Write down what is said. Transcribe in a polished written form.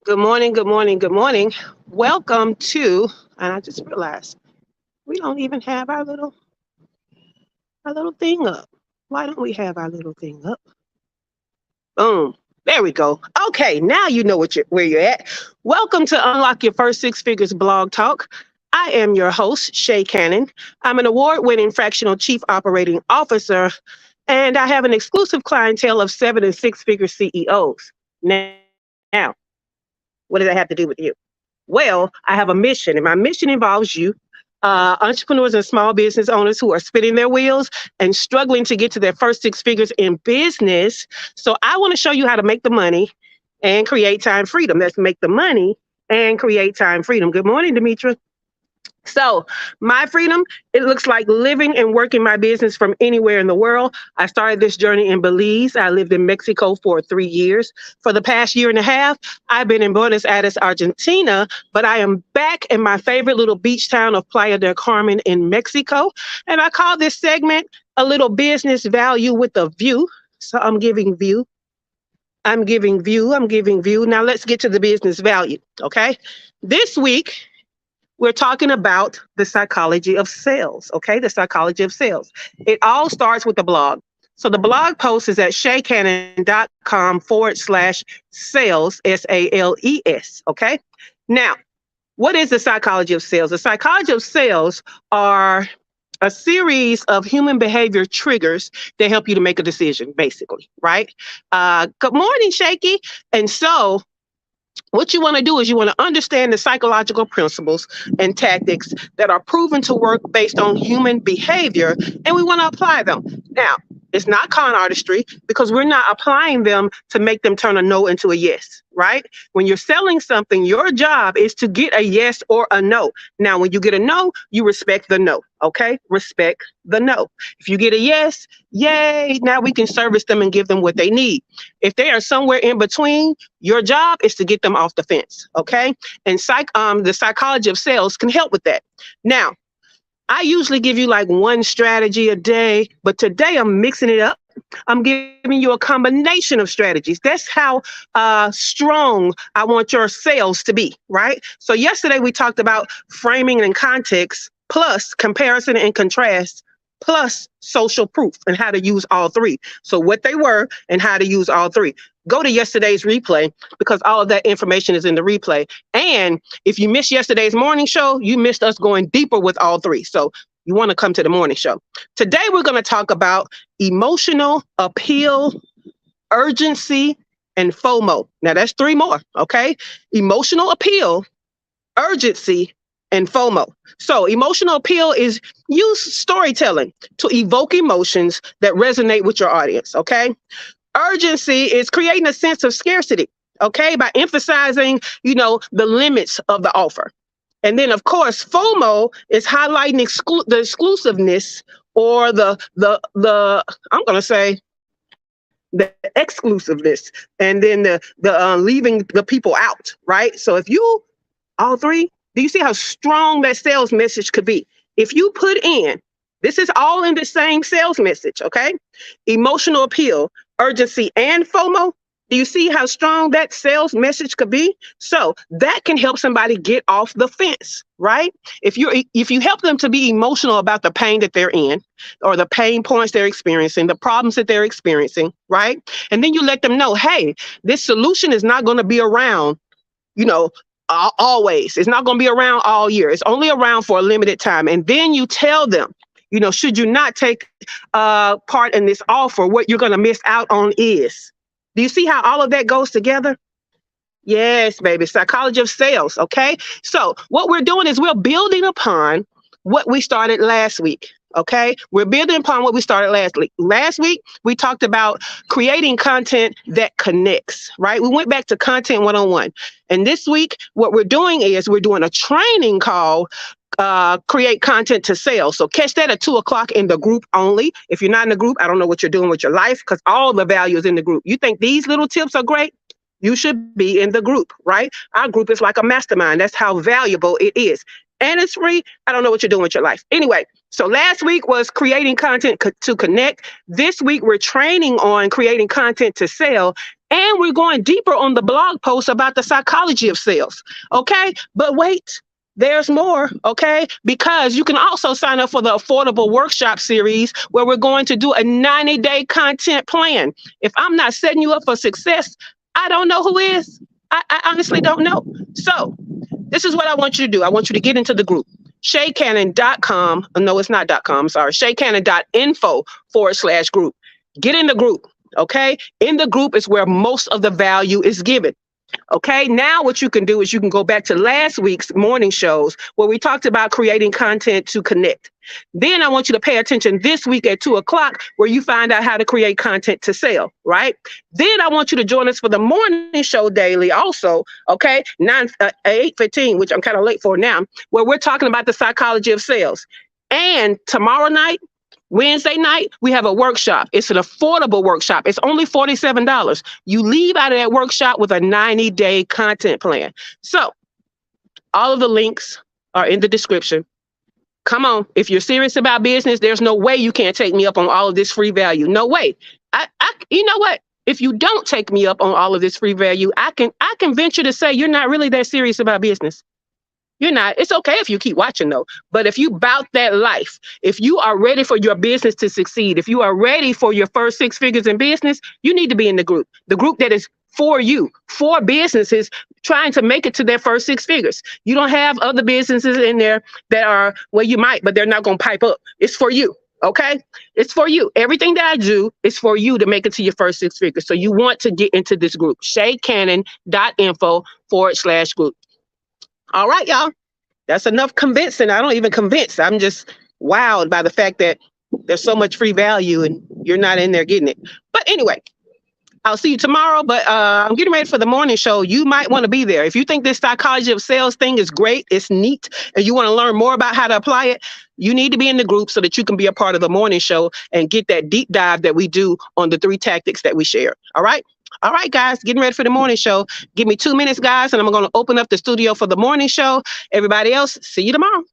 Good morning, good morning, good morning. Welcome to, and I just realized we don't even have our little thing up. Why don't we have our little thing up? Boom. There we go. Okay, now you know where you're at. Welcome to Unlock Your First Six Figures blog talk. I am your host, Shay Cannon. I'm an award-winning fractional chief operating officer, and I have an exclusive clientele of 7 and 6 figure CEOs. Now, what does that have to do with you? Well, I have a mission, and my mission involves you, entrepreneurs and small business owners who are spinning their wheels and struggling to get to their first 6 figures in business. So, I want to show you how to make the money and create time freedom. Let's make the money and create time freedom. Good morning, Demetra. So, my freedom, it looks like living and working my business from anywhere in the world. I started this journey in Belize. I lived in Mexico for 3 years. For the past year and a half, I've been in Buenos Aires, Argentina, but I am back in my favorite little beach town of Playa del Carmen in Mexico. And I call this segment a little business value with a view. So, I'm giving view. I'm giving view. I'm giving view. Now, let's get to the business value. Okay. This week, we're talking about the psychology of sales, okay? The psychology of sales. It all starts with the blog. So the blog post is at ShaCannon.com/sales, SALES, okay? Now, what is the psychology of sales? The psychology of sales are a series of human behavior triggers that help you to make a decision, basically, right? Good morning, Shaky. And so what you want to do is you want to understand the psychological principles and tactics that are proven to work based on human behavior, and we want to apply them. Now, it's not con artistry because we're not applying them to make them turn a no into a yes, right? When you're selling something, your job is to get a yes or a no. Now, when you get a no, you respect the no, okay? Respect the no. If you get a yes, yay, now we can service them and give them what they need. If they are somewhere in between, your job is to get them off the fence, okay? And the psychology of sales can help with that. Now, I usually give you like one strategy a day, but today I'm mixing it up. I'm giving you a combination of strategies. That's how strong I want your sales to be, right? So yesterday we talked about framing and context plus comparison and contrast plus social proof and how to use all three. So what they were and how to use all three. Go to yesterday's replay because all of that information is in the replay. And if you missed yesterday's morning show, you missed us going deeper with all three. So you want to come to the morning show. Today, we're going to talk about emotional appeal, urgency, and FOMO. Now, that's three more, okay? Emotional appeal, urgency, and FOMO. So emotional appeal is use storytelling to evoke emotions that resonate with your audience, okay? Urgency is creating a sense of scarcity, okay, by emphasizing, the limits of the offer. And then, of course, FOMO is highlighting the exclusiveness or I'm going to say, the exclusiveness, and then the leaving the people out, right? So if you, all three, do you see how strong that sales message could be? If you put in, this is all in the same sales message, okay? Emotional appeal, urgency, and FOMO. Do you see how strong that sales message could be? So that can help somebody get off the fence, right? If you help them to be emotional about the pain that they're in or the pain points they're experiencing, the problems that they're experiencing, right? And then you let them know, hey, this solution is not going to be around, always. It's not going to be around all year. It's only around for a limited time. And then you tell them, should you not take part in this offer, what you're going to miss out on is. Do you see how all of that goes together? Yes, baby. Psychology of sales. Okay. So what we're doing is we're building upon what we started last week. Okay. We're building upon what we started last week. Last week, we talked about creating content that connects, right? We went back to content 101. And this week, what we're doing is we're doing a training called create content to sell. So catch that at 2:00 in the group only. If you're not in the group, I don't know what you're doing with your life because all the value is in the group. You think these little tips are great? You should be in the group, right? Our group is like a mastermind. That's how valuable it is. And it's free. I don't know what you're doing with your life. Anyway, so last week was creating content to connect. This week, we're training on creating content to sell. And we're going deeper on the blog post about the psychology of sales. Okay. But wait, there's more. Okay. Because you can also sign up for the affordable workshop series where we're going to do a 90-day content plan. If I'm not setting you up for success, I don't know who is. I honestly don't know. So this is what I want you to do. I want you to get into the group. ShaCannon.com. No, it's not .com. Sorry. ShaCannon.info /group. Get in the group. Okay. In the group is where most of the value is given. Okay. Now what you can do is you can go back to last week's morning shows where we talked about creating content to connect. Then I want you to pay attention this week at 2:00 where you find out how to create content to sell, right? Then I want you to join us for the morning show daily also, okay? 8:15, which I'm kind of late for now, where we're talking about the psychology of sales. And tomorrow night, Wednesday night, we have a workshop. It's an affordable workshop. It's only $47. You leave out of that workshop with a 90-day content plan. So all of the links are in the description. Come on. If you're serious about business, there's no way you can't take me up on all of this free value. No way. You know what? If you don't take me up on all of this free value, I can venture to say you're not really that serious about business. You're not. It's okay if you keep watching though. But if you bout that life, if you are ready for your business to succeed, if you are ready for your first 6 figures in business, you need to be in the group that is for you, for businesses trying to make it to their first 6 figures. You don't have other businesses in there that are, well, you might, but they're not going to pipe up. It's for you. Okay. It's for you. Everything that I do is for you to make it to your first 6 figures. So you want to get into this group, ShaCannon.info /group. All right, y'all. That's enough convincing. I don't even convince. I'm just wowed by the fact that there's so much free value and you're not in there getting it. But anyway, I'll see you tomorrow. But I'm getting ready for the morning show. You might want to be there. If you think this psychology of sales thing is great, it's neat, and you want to learn more about how to apply it, you need to be in the group so that you can be a part of the morning show and get that deep dive that we do on the 3 tactics that we share. All right. All right, guys, getting ready for the morning show. Give me 2 minutes, guys, and I'm going to open up the studio for the morning show. Everybody else, see you tomorrow.